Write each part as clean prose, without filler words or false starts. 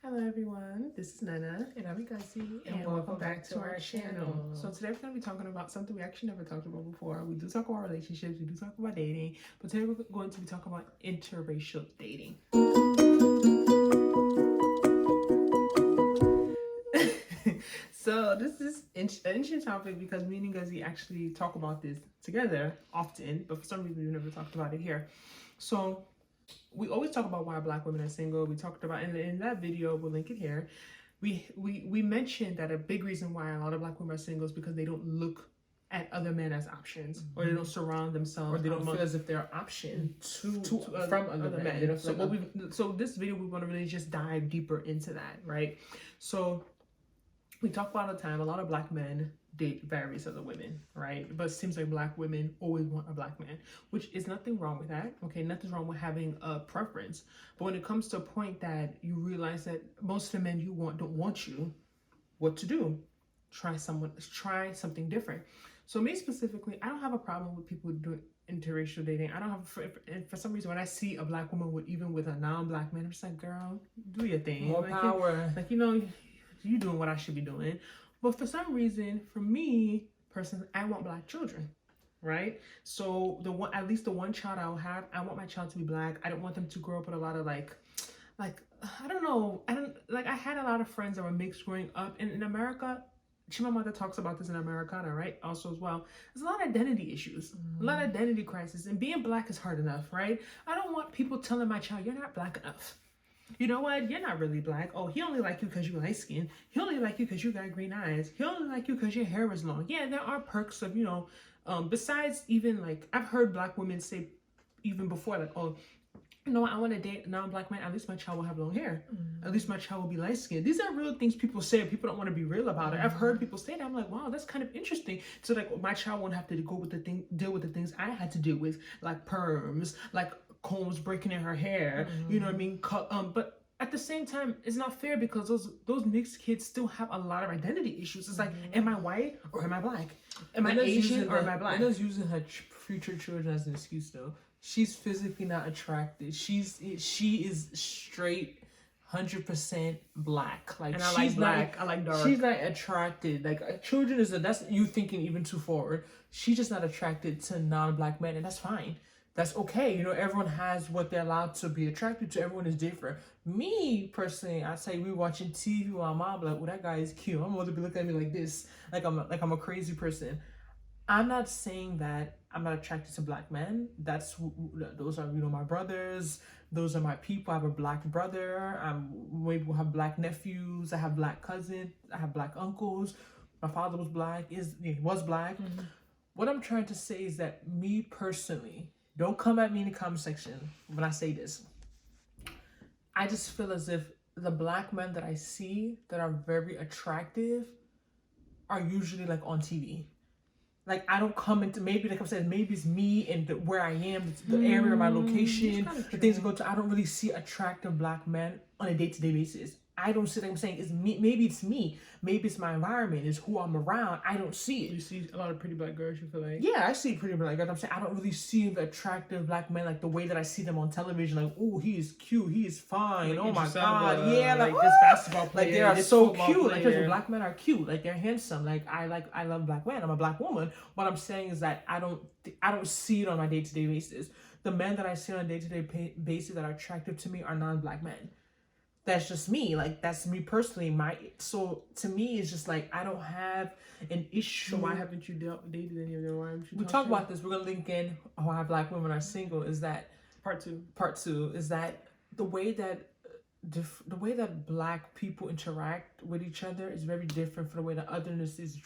Hello everyone, this is Nana And I'm Ngozi, and welcome back to our channel. So today we're going to be talking about something we actually never talked about before. We do talk about relationships, we do talk about dating, but today we're going to be talking about interracial dating. So this is an interesting topic because me and Ngozi actually talk about this together often, but for some reason we never talked about it here. So we always talk about why Black women are single. We talked about in that video, we'll link it here. We mentioned that a big reason why a lot of Black women are single is because they don't look at other men as options, or they don't surround themselves, or they don't feel as if they're an option from other men. They don't feel so this video we want to really just dive deeper into that, right? So we talk about all the time. A lot of Black men date various other women, right? But it seems like Black women always want a Black man, which is nothing wrong with that. Okay, nothing's wrong with having a preference. But when it comes to a point that you realize that most of the men you want don't want you, what to do? Try something different. So me specifically, I don't have a problem with people doing interracial dating. I don't have, for some reason, when I see a Black woman with a non-Black man, I'm just like, girl, do your thing. More power. You doing what I should be doing. But for some reason, for me personally, I want Black children, right? So at least the one child I'll have, I want my child to be Black. I don't want them to grow up with a lot of like I don't know. I had a lot of friends that were mixed growing up, and in America, Chimamanda talks about this in Americana, right? Also as well, there's a lot of identity issues, a lot of identity crisis, and being Black is hard enough, right? I don't want people telling my child, you're not Black enough. You know what? You're not really Black. Oh, he only like you because you light skin. He only like you because you got green eyes. He only like you because your hair is long. Yeah, there are perks of, besides even like, I've heard Black women say even before, like, oh, I want to date a non-Black man. At least my child will have long hair. At least my child will be light skinned. These are real things people say. People don't want to be real about it. I've heard people say that. I'm like, wow, that's kind of interesting. So like, my child won't have to deal with the things I had to deal with, like perms, like combs breaking in her hair. You know what I mean? But at the same time, it's not fair because those mixed kids still have a lot of identity issues. It's like, am I white or am I Black? Am I Asian or am I Black? Nana's using her future children as an excuse though. She's physically not attracted. She is straight 100% Black. Like, and I like Black. I like dark. She's not attracted. Like, children that's you thinking even too forward. She's just not attracted to non-Black men, and that's fine. That's okay. Everyone has what they're allowed to be attracted to. Everyone is different. Me personally, I say we watching TV with my mom, like, oh, that guy is cute. I'm going to be looking at me like this, like I'm a crazy person. I'm not saying that I'm not attracted to Black men. Those are my brothers. Those are my people. I have a Black brother. Maybe we'll have Black nephews. I have Black cousins. I have Black uncles. My father was Black. He was Black. What I'm trying to say is that me personally, don't come at me in the comment section when I say this. I just feel as if the Black men that I see that are very attractive are usually like on TV. Like, I don't come into, maybe like I said, maybe it's me and where I am, the area of my location, the things I go to. I don't really see attractive Black men on a day-to-day basis. I don't see, like I'm saying, it's me. Maybe it's me. Maybe it's my environment. It's who I'm around. I don't see it. You see a lot of pretty Black girls, you feel like? Yeah, I see pretty Black girls. I'm saying I don't really see the attractive Black men like the way that I see them on television. Like, oh, he is cute. He is fine. Like, oh my God. Yeah, like this basketball player. Like, they are so cute. Like, Black men are cute. Like, they're handsome. Like, I love Black men. I'm a Black woman. What I'm saying is that I don't see it on my day-to-day basis. The men that I see on a day-to-day basis that are attractive to me are non-Black men. That's just me. Like, that's me personally. So to me, it's just like, I don't have an issue. So why haven't you dated any of them? Why haven't you? We talk about this. We're gonna link in why Black women are single. Is that part two? Is that the way that Black people interact with each other is very different from the way that otherness is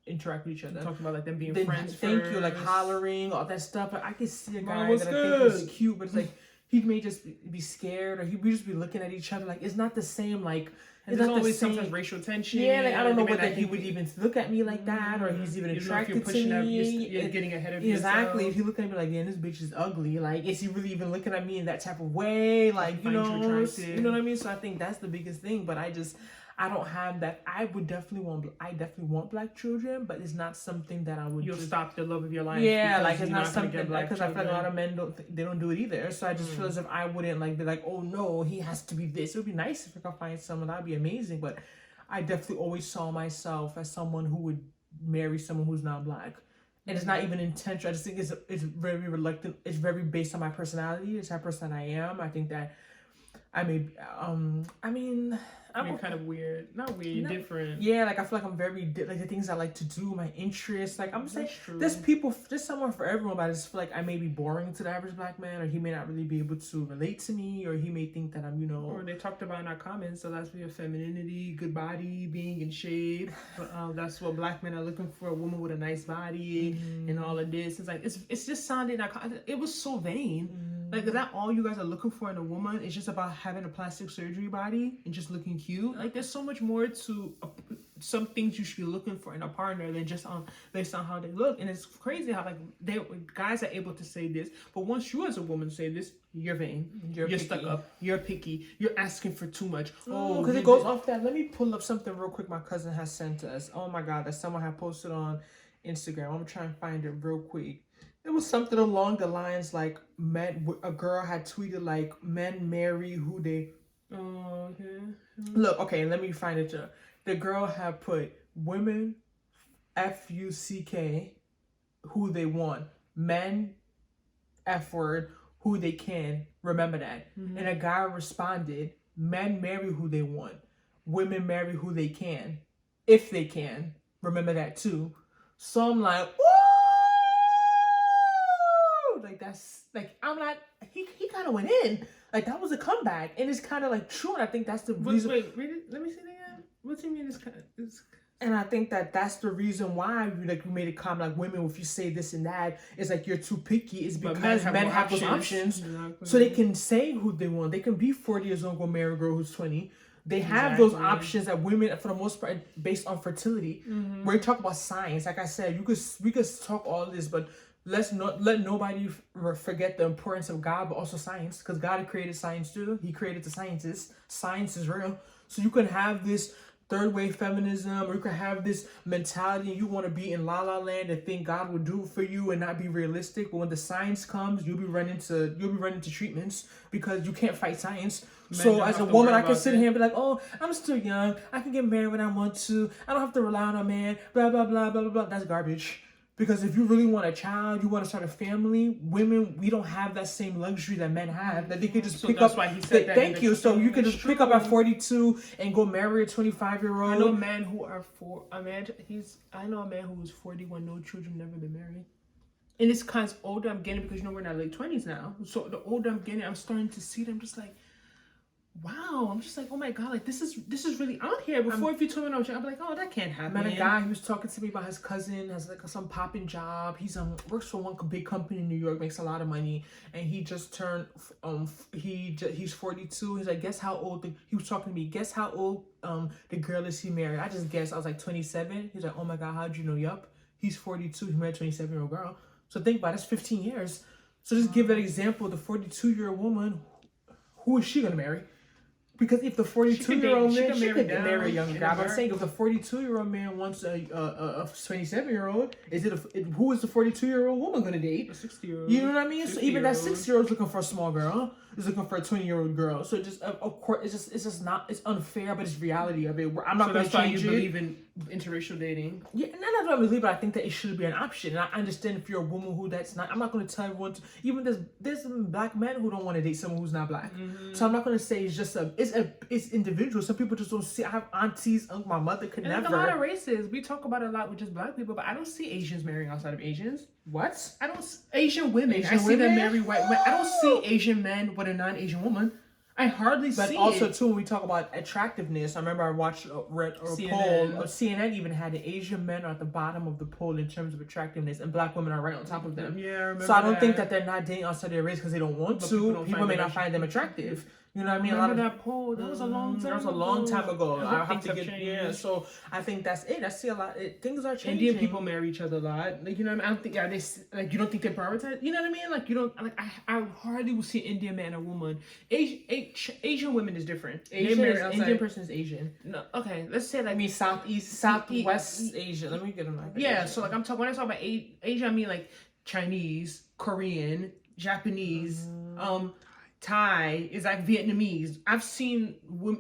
interact with each other. Talking about like them being friends. Thank you, like hollering, all that stuff. But I can see a guy that I think is cute, but it's like, he may just be scared, or he may just be looking at each other. Like, it's not the same. Like, it's not always sometimes racial tension. Yeah, like, I don't know whether he would even look at me like that, or he's even attracted to me. You're getting ahead of exactly. If he looking at me like, yeah, this bitch is ugly. Like, is he really even looking at me in that type of way? Like, you know what I mean? So I think that's the biggest thing. But I I don't have that. I definitely want black children, but it's not something that I would. You'll stop the love of your life. Yeah, like it's not gonna something get black because I feel like a children. lot of men they don't do it either. So I just feel as if I wouldn't like be like, oh no, he has to be this. It would be nice if I could find someone, that'd be amazing. But I definitely always saw myself as someone who would marry someone who's not black. And it's not even intentional. I just think it's very reluctant. It's very based on my personality. It's that person I am. I think that I may I'm kind of weird. Not weird, you're different. Yeah, like I feel like I'm very like the things I like to do, my interests. Like I'm saying, there's someone for everyone, but I just feel like I may be boring to the average black man, or he may not really be able to relate to me, or he may think that I'm, Or they talked about in our comments, so that's your femininity, good body, being in shape. That's what black men are looking for, a woman with a nice body and all of this. It's like it's just sounding it was so vain. Like, is that all you guys are looking for in a woman? It's just about having a plastic surgery body and just looking cute? Like, there's so much more to some things you should be looking for in a partner than just based on how they look. And it's crazy how, like, guys are able to say this, but once you as a woman say this, you're vain. You're stuck up. You're picky. You're asking for too much. Oh, because it goes off that. Let me pull up something real quick my cousin has sent us. Oh, my God, that someone had posted on Instagram. I'm going to try and find it real quick. It was something along the lines like a girl had tweeted like men marry who they. Oh, okay. Look, okay, let me find it. The girl had put women, FUCK, who they want. Men, F word, who they can. Remember that. And a guy responded, men marry who they want. Women marry who they can. If they can. Remember that too. So I'm like, like that's like I'm not he kind of went in like that was a comeback, and it's kind of like true, and I think that's the reason. Wait, read it. Let me see it again. What do you mean it's and I think that's the reason why you made a comment like women, if you say this and that, it's like you're too picky. It's because men have those options, so they can say who they want. They can be 40 years old, go marry a girl who's 20. They have those options that women, for the most part, based on fertility. We're talking about science. Like I said, we could talk all this, but let's not let nobody forget the importance of God, but also science, because God created science too. He created the scientists. Science is real. So you can have this third wave feminism, or you can have this mentality you want to be in la la land and think God will do it for you and not be realistic. But when the science comes, you'll be running to treatments because you can't fight science. So as a woman, I can sit here and be like, oh, I'm still young. I can get married when I want to. I don't have to rely on a man. Blah, blah, blah, blah, blah, blah. That's garbage. Because if you really want a child, you want to start a family, women, we don't have that same luxury that men have. That they could just pick up. Why he said that. Thank you. So you can just pick up at 42 and go marry a 25-year-old. I know men who are I know a man who was 41, no children, never been married. And it's kind of older I'm getting, because we're in our late 20s now. So the older I'm getting, I'm starting to see them just like, wow, I'm just like, oh my God, like this is really out here. Before, if you told me I'm like, oh, that can't happen. I met a guy who was talking to me about his cousin, has like some popping job. He's works for one big company in New York, makes a lot of money, and he just turned he's 42. He's like, guess how old he was talking to me. Guess how old the girl is he married? I just guessed. I was like 27. He's like, oh my God, how'd you know? Yup, he's 42. He married a 27-year-old girl. So think about it, that's 15 years. So just give that example. The 42-year-old woman, who is she gonna marry? Because if the 42-year-old man, she could marry a younger guy. But I'm saying if the 42-year-old man wants a 27-year-old, who is the 42-year-old woman going to date? A 60-year-old. You know what I mean? So even that 60-year-old is looking for a small girl, is looking for a 20-year-old girl. So just of course it's just not, it's unfair, but it's reality of it. I'm not going to change it. So that's why you believe in interracial dating? Yeah, not that I believe, but I think that it should be an option. And I understand if you're a woman who that's not. I'm not going to tell everyone to. Even there's some black men who don't want to date someone who's not black. So I'm not going to say it's just it's individual. Some people just don't see. I have aunties, my mother could never. There's a lot of races. We talk about it a lot with just black people, but I don't see Asians marrying outside of Asians. What? I don't. Asian women. I see them marry white men. I don't see Asian men with a non-Asian woman. I hardly see it. But also, too, when we talk about attractiveness, I remember I watched a poll. CNN even had the Asian men are at the bottom of the poll in terms of attractiveness, and black women are right on top of them. Yeah, I remember so I don't think that they're not dating outside their race because they don't want to. People may not find them attractive. You know what I mean? Remember that poll? That was a long time. That was a long time ago. I I hope have things to have get changed. So I think that's it. I see a lot. Things are changing. Indian people marry each other a lot. Like, you know what I mean? I don't think like, you don't think they prioritize. You know what I mean? Like, you don't like. I hardly will see an Indian man or woman. Asian women is different. Indian person is Asian. No, okay. Let's say like I mean Southwest Asia. Let me get them. Yeah. So like when I talk about Asia, I mean like Chinese, Korean, Japanese, Thai is like Vietnamese. I've seen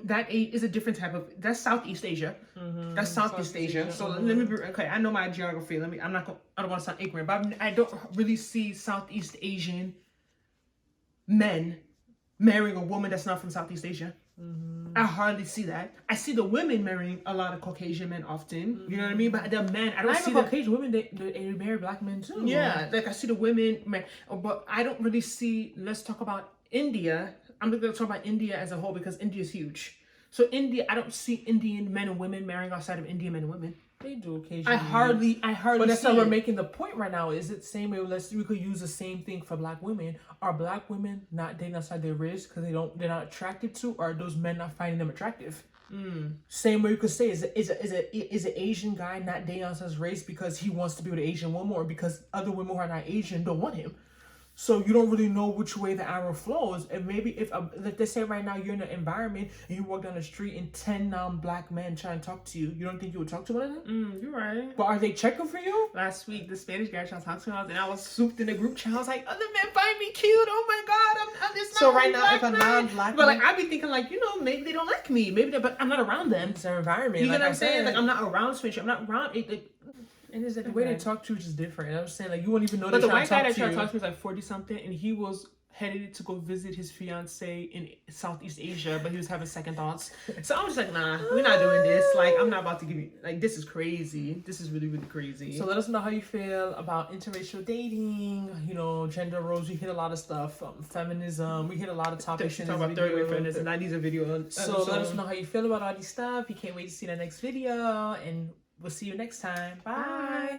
that is a different type of. That's Southeast Asia. That's Southeast Asia. So let me be okay. I know my geography. I don't want to sound ignorant, but I don't really see Southeast Asian men marrying a woman that's not from Southeast Asia. I hardly see that. I see the women marrying a lot of Caucasian men often. You know what I mean? But the men, I don't see the Caucasian women. They marry black men too. Yeah, like I see the women, but I don't really see. Let's talk about India. I'm going to talk about India as a whole because India is huge. So India, I don't see Indian men and women marrying outside of Indian men and women. They do occasionally. I hardly. But that's how we're making the point right now. Is it the same way? We could use the same thing for black women. Are black women not dating outside their race because they're not attracted to, or are those men not finding them attractive? Same way you could say is an Asian guy not dating outside his race because he wants to be with an Asian woman, or because other women who are not Asian don't want him. So you don't really know which way the arrow flows. And maybe if, let's say right now you're in an environment and you walk down the street and 10 black men try and talk to you, you don't think you would talk to one of them? You're right. But are they checking for you? Last week, the Spanish guy tried to talk to me, and I was souped in the group chat. I was like, other men find me cute. Oh my God, I'm just not So right now, if a non-black but like, I be thinking like, maybe they don't like me. Maybe but I'm not around them. It's their environment. You know what I'm saying? Like, I'm not around Spanish. I'm not around it. And it's like the way they talk to you is just different. I'm saying like you won't even know. But the white guy that tried to talk to me was like 40 something, and he was headed to go visit his fiance in Southeast Asia, but he was having second thoughts. So I was just like, nah, we're not doing this. Like, I'm not about to give you like this is crazy. This is really, really crazy. So let us know how you feel about interracial dating. Gender roles. We hit a lot of stuff. Feminism. We hit a lot of topics. Talk about third wave feminism. That needs a video. So let us know how you feel about all these stuff. You can't wait to see the next video, and we'll see you next time. Bye.